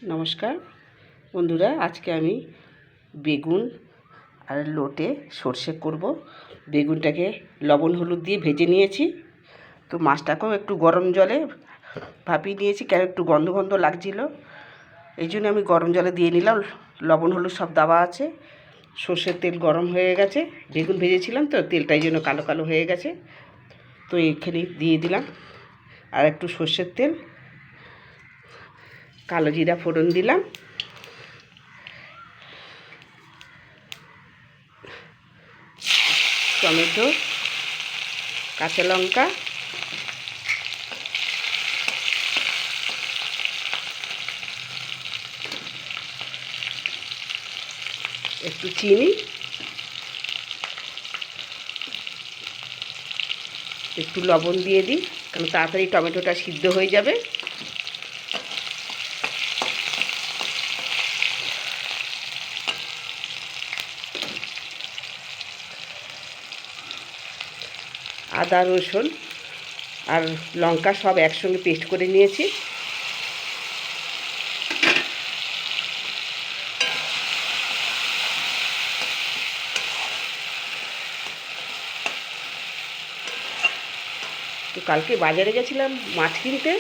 নমস্কার বন্ধুরা, আজকে আমি বেগুন আর লোটে সর্ষে করব। বেগুনটাকে লবণ হলুদ দিয়ে ভেজে নিয়েছি, তো মাছটাকেও একটু গরম জলে ভাপিয়ে নিয়েছি, কেন একটু গন্ধ গন্ধ লাগছিল, এই জন্য আমি গরম জলে দিয়ে নিলাম। লবণ হলুদ সব দেওয়া আছে। সর্ষের তেল গরম হয়ে গেছে, বেগুন ভেজেছিলাম তো তেলটাই জন্য কালো কালো হয়ে গেছে, তো এইখানে দিয়ে দিলাম আর একটু সর্ষের তেল, কালো জিরা ফোড়ন দিলাম, টমেটো, কাঁচা লঙ্কা, একটু চিনি, একটু লবণ দিয়ে দিই, কারণ তাড়াতাড়ি টমেটোটা সিদ্ধ হয়ে যাবে। আদা রসুন আর লঙ্কা সব একসঙ্গে পেস্ট করে নিয়েছি। তো কালকে বাজারে গেছিলাম মাছ কিনতে,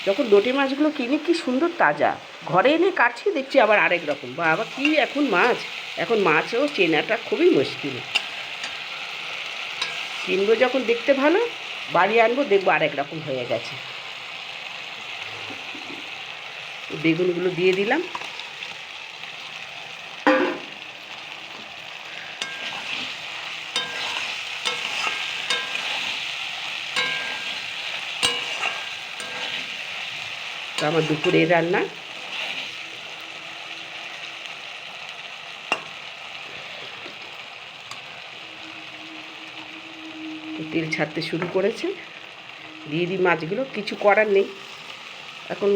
যখন লোটে মাছগুলো কিনে কি সুন্দর তাজা, ঘরে এনে কাটছি দেখছি আবার আরেক রকম, বা আবার কী এখন মাছ, এখন মাছও চেনাটা খুবই মুশকিল। কিনবো যখন দেখতে ভালো, বাড়ি আনবো দেখবো আরেক রকম হয়ে গেছে। বেগুনগুলো দিয়ে দিলাম, তো আমার দুপুরের রান্না। তেল ছাড়তে শুরু করেছে, দিয়ে দিই মাছগুলো। কিছু করার নেই, এখন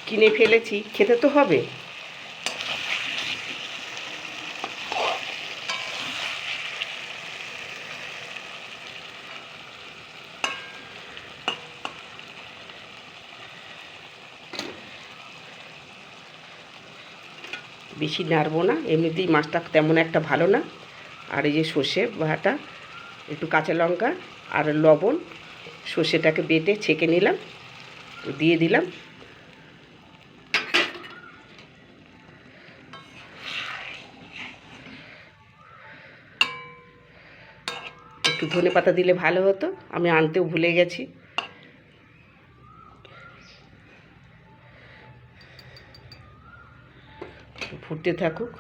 কিনে ফেলেছি, খেতে তো হবে। বেশি নাড়বো না, এমনিতেই মাছটা তেমন একটা ভালো না। আর এই যে সর্ষে বাটা, একটু কাঁচা লঙ্কা আর লবণ, সর্ষেটাকে বেটে ছেঁকে নিলাম, তো দিয়ে দিলাম। একটু ধনে পাতা দিলে ভালো হতো, আমি আনতেও ভুলে গেছি। ফুটতে থাকুক,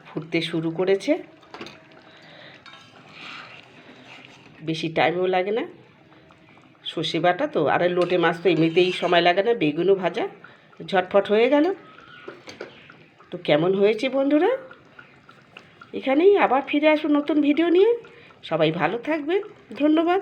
ফুটতে শুরু করেছে, বেশি টাইমও লাগে না। সর্ষে বাটা তো, আর লোটে মাছ তো এমনিতেই সময় লাগে না, বেগুনও ভাজা, ঝটফট হয়ে গেল। তো কেমন হয়েছে বন্ধুরা? এখানেই আবার ফিরে আসবো নতুন ভিডিও নিয়ে। সবাই ভালো থাকবেন, ধন্যবাদ।